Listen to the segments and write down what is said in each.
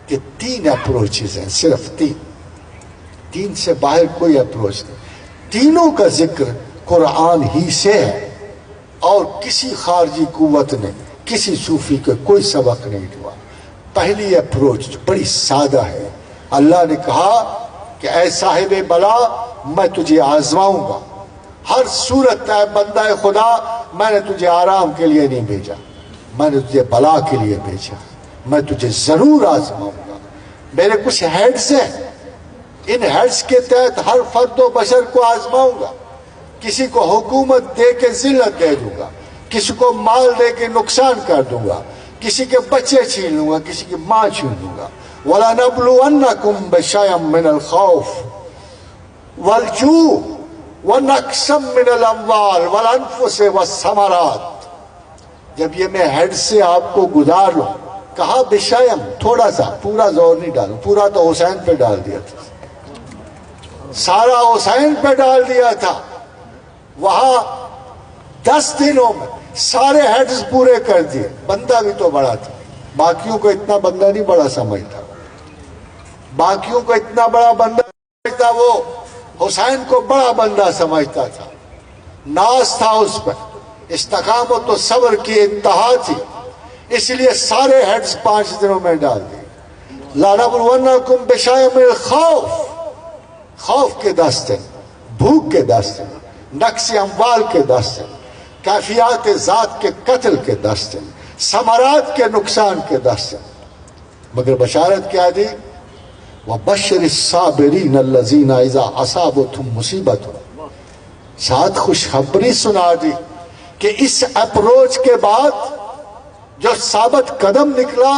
کہ 3 اپروچز ہیں، صرف 3 سے باہر کوئی اپروچ نہیں. تینوں کا ذکر قرآن ہی سے ہے، اور کسی خارجی قوت نے کسی صوفی کے کوئی سبق نہیں ہوا. پہلی اپروچ بڑی سادہ ہے. اللہ نے کہا کہ اے صاحب بلا میں تجھے آزماؤں گا. ہر صورت اے بندہ خدا میں نے تجھے آرام کے لیے نہیں بھیجا، میں نے تجھے بلا کے لیے بھیجا. میں تجھے ضرور آزماؤں گا. میرے کچھ ہیڈز ہیں، ان ہیڈز کے تحت ہر فرد و بشر کو آزماؤں گا. کسی کو حکومت دے کے ذلت دے دوں گا، کسی کو مال دے کے نقصان کر دوں گا، کسی کے بچے چھین لوں گا، کسی کی ماں چھین لوں گا. وَلَنَبْلُوَنَّكُمْ بِشَيْءٍ مِّنَ الْخَوْفِ وَالْجُوعِ وَنَقْصٍ مِّنَ الْأَمْوَالِ وَالْأَنفُسِ وَالثَّمَرَاتِ. جب یہ میں ہیڈ سے آپ کو گزار لوں، کہا بشیم، تھوڑا سا، پورا زور نہیں ڈالوں. پورا تو حسین پہ ڈال دیا تھا، سارا حسین پہ ڈال دیا تھا. وہاں 10 دنوں میں سارے ہیڈز پورے کر دیے. بندہ بھی تو بڑا تھا، باقیوں کو اتنا بندہ نہیں بڑا سمجھتا، باقیوں کو اتنا بڑا بندہ سمجھتا، وہ حسین کو بڑا بندہ سمجھتا تھا. ناز تھا اس پر، استقامت و صبر کی انتہا تھی، اس لیے سارے ہیڈز 5 دنوں میں ڈال دیے. لَنَبْلُوَنَّكُمْ بِشَيْءٍ مِّنَ الْخَوْفِ، خوف کے 10 دن، بھوک کے 10 دن، نقص اموال کے 10 دن، کیفیات ذات کے قتل کے 10 دن، ثمرات کے نقصان کے 10 دن. مگر بشارت کیا دی؟ وَبَشِّرِ الصَّابِرِينَ الَّذِينَ إِذَا أَصَابَتْهُمْ مُصِیبَةٌ. ساتھ خوشخبری سنا دی کہ اس اپروچ کے بعد جو ثابت قدم نکلا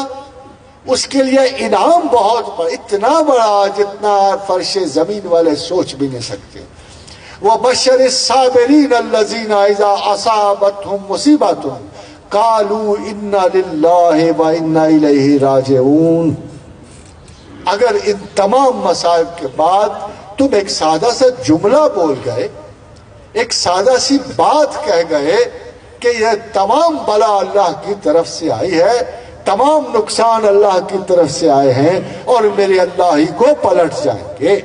اس کے لیے انعام بہت بڑا، اتنا بڑا جتنا فرش زمین والے سوچ بھی نہیں سکتے. وَبَشِّرِ الصَّابِرِينَ الَّذِينَ إِذَا أَصَابَتْهُمْ مُصِیبَةٌ قَالُوا إِنَّا لِلَّهِ وَإِنَّا إِلَيْهِ راجعون. اگر ان تمام مصائب کے بعد تم ایک سادہ سا جملہ بول گئے، ایک سادہ سی بات کہہ گئے کہ یہ تمام بلا اللہ کی طرف سے آئی ہے، تمام نقصان اللہ کی طرف سے آئے ہیں اور میرے اللہ ہی کو پلٹ جائیں گے،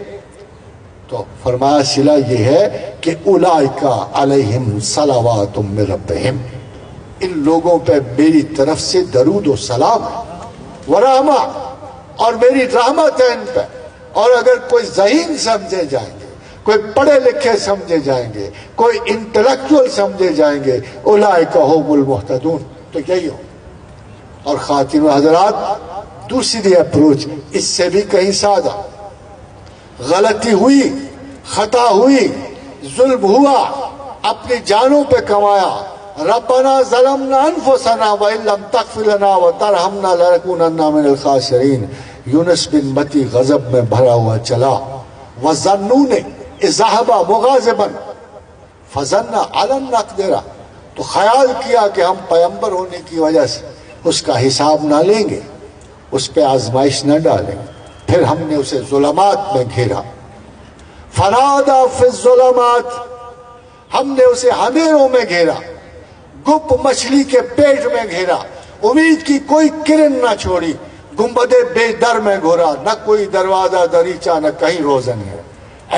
تو فرمایا صلہ یہ ہے کہ اولئک علیہم صلوات من ربہم، ان لوگوں پہ میری طرف سے درود و سلام ہے، ورحمہ، اور میری رحمت ہے ان پہ. اور اگر کوئی ذہین سمجھے جائیں گے، کوئی پڑھے لکھے سمجھے جائیں گے، کوئی انٹلیکچوئل سمجھے جائیں گے، اولئک هم المہتدون، تو یہی ہو. اور خاتون حضرات، دوسری اپروچ اس سے بھی کہیں سادہ. غلطی ہوئی، خطا ہوئی، ظلم ہوا، اپنی جانوں پہ کمایا. ربنا ظلمنا انفسنا وان لم تغفر لنا وترحمنا لنکونن من الخاسرین. یونس بن متی غضب میں بھرا ہوا چلا. وظنون اذ ذهب مغاضبا فظن ان لن نقدر، تو خیال کیا کہ ہم پیغمبر ہونے کی وجہ سے اس کا حساب نہ لیں گے، اس پہ آزمائش نہ ڈالیں گے. پھر ہم نے اسے ظلمات میں گھیرا. فنادى في الظلمات، ہم نے اسے اندھیروں میں گھیرا، گپ مچھلی کے پیٹ میں گھیرا، امید کی کوئی کرن نہ چھوڑی، گنبد بے در میں گھورا، نہ کوئی دروازہ دریچہ، نہ کہیں روزن ہے.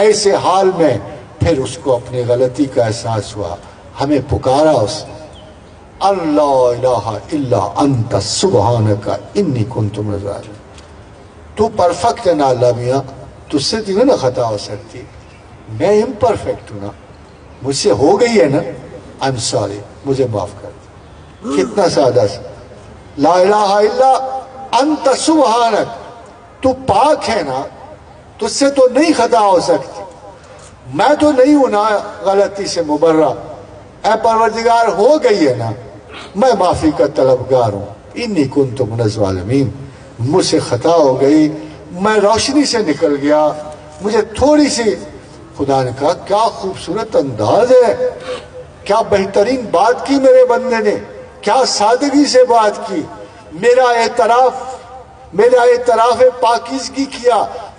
ایسے حال میں پھر اس کو اپنی غلطی کا احساس ہوا. ہمیں پکارا اس نے، اللہ الہ الا انت سبحانک انی کنت من الظالمین. تو پرفیکٹ ہے نا اللہ میاں، تجھ سے تو نہ خطا ہو سکتی، میں امپرفیکٹ ہوں نا، مجھ سے ہو گئی ہے نا، I'm sorry، مجھے معاف کر دے. کتنا سادہ سا، لا الہ الا انت سبحانک، تو پاک ہے نا، تجھ سے تو نہیں خطا ہو سکتی، میں تو نہیں ہوں نا غلطی سے مبرہ، اے پروردگار ہو گئی ہے نا، میں معافی کا طلبگار ہوں. انی کنت من الظالمین، مجھ سے خطا ہو گئی، میں روشنی سے نکل گیا، مجھے تھوڑی سی. خدا نے کہا کیا خوبصورت انداز ہے، کیا بہترین بات کی میرے بندے نے، کیا سادگی سے بات کی. میرا اعتراف پاکیزگی کیا،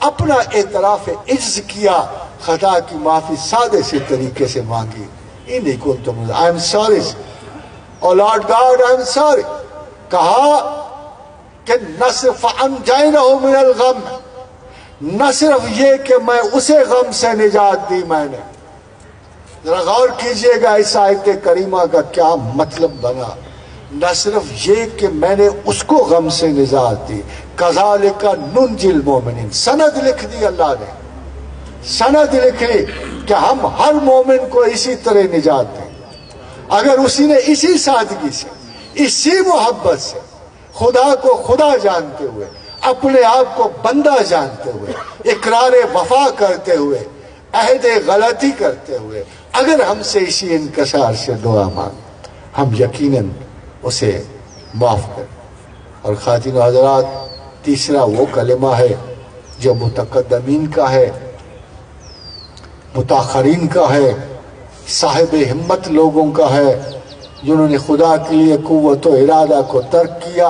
اپنا اعتراف عجز کیا، خطا کی معافی سادے سے طریقے سے مانگی. انی کنت من I'm sorry، oh Lord God I'm sorry. کہا کہ نہ صرف انجینہ من الغم، نہ صرف یہ کہ میں اسے غم سے نجات دی میں نے. ذرا غور کیجئے گا اس آیت کریمہ کا کیا مطلب بنا. نہ صرف یہ کہ میں نے اس کو غم سے نجات دی، کذالک ننجی المومنین، سند لکھ دی اللہ نے، سند لکھ لی کہ ہم ہر مومن کو اسی طرح نجات دیں اگر اسی نے اسی سادگی سے، اسی محبت سے، خدا کو خدا جانتے ہوئے، اپنے آپ کو بندہ جانتے ہوئے، اقرار وفا کرتے ہوئے، عہد غلطی کرتے ہوئے اگر ہم سے اسی انکسار سے دعا مانگ، ہم یقیناً اسے معاف کریں. اور خواتین و حضرات، تیسرا وہ کلمہ ہے جو متقدمین کا ہے، متاخرین کا ہے، صاحب ہمت لوگوں کا ہے، جنہوں نے خدا کے لیے قوت و ارادہ کو ترک کیا،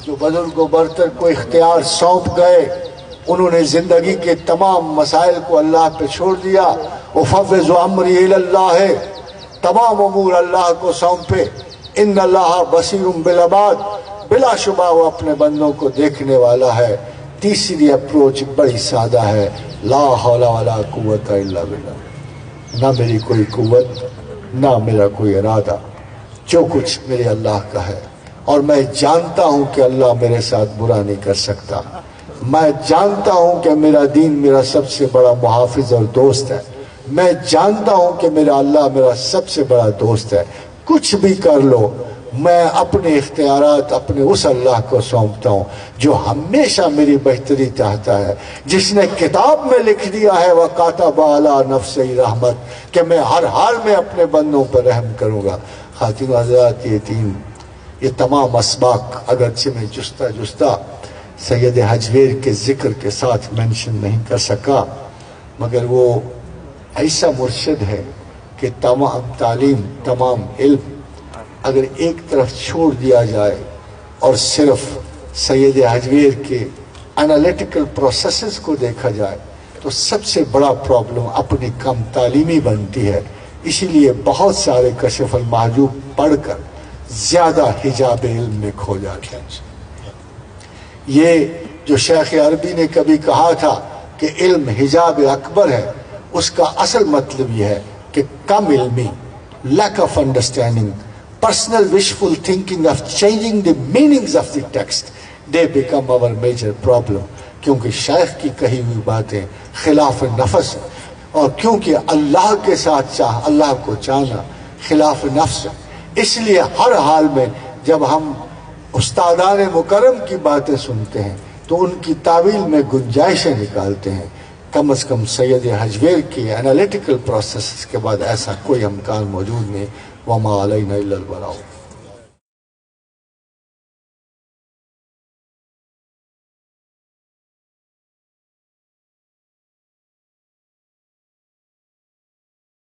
جو بزرگ و برتر کو اختیار سونپ گئے، انہوں نے زندگی کے تمام مسائل کو اللہ پہ چھوڑ دیا. افوض امری الی اللہ ہے، تمام امور اللہ کو سونپے. ان اللہ بصیر بالعباد، بلا شبہ وہ اپنے بندوں کو دیکھنے والا ہے. تیسری اپروچ بڑی سادہ ہے، لا حول ولا قوت الا باللہ. نہ میری کوئی قوت، نہ میرا کوئی ارادہ، جو کچھ میرے اللہ کا ہے. اور میں جانتا ہوں کہ اللہ میرے ساتھ برا نہیں کر سکتا. میں جانتا ہوں کہ میرا دین میرا سب سے بڑا محافظ اور دوست ہے. میں جانتا ہوں کہ میرا اللہ میرا سب سے بڑا دوست ہے. کچھ بھی کر لو، میں اپنے اختیارات اپنے اس اللہ کو سونپتا ہوں جو ہمیشہ میری بہتری چاہتا ہے، جس نے کتاب میں لکھ دیا ہے وَكَتَبَ عَلَىٰ نَفْسِهِ رحمت، کہ میں ہر حال میں اپنے بندوں پر رحم کروں گا. خواتین و حضرات، یہ تمام اسباق اگرچہ میں جستہ سید حجویر کے ذکر کے ساتھ منشن نہیں کر سکا، مگر وہ ایسا مرشد ہے کہ تمام تعلیم، تمام علم اگر ایک طرف چھوڑ دیا جائے اور صرف سید حجویر کے انالیٹیکل پروسیسز کو دیکھا جائے تو سب سے بڑا پرابلم اپنی کم تعلیمی بنتی ہے. اسی لیے بہت سارے کشف المحجوب پڑھ کر زیادہ حجاب علم میں کھو جاتے ہیں. یہ جو شیخ عربی نے کبھی کہا تھا کہ علم حجاب اکبر ہے، اس کا اصل مطلب یہ ہے کہ کم علمی، lack of understanding, personal wishful thinking of changing the meanings of the text, they become our major problem. کیونکہ شیخ کی کہی ہوئی باتیں خلاف نفس ہیں، اور کیونکہ اللہ کے ساتھ اللہ کو چاہنا خلاف نفس ہے. اس لیے ہر حال میں جب ہم استادان مکرم کی باتیں سنتے ہیں تو ان کی تعویل میں گنجائشیں نکالتے ہیں. کم از کم سید حجویر کی انالیٹیکل پروسیس کے بعد ایسا کوئی امکان موجود نہیں. وما علینا الا البلاغ.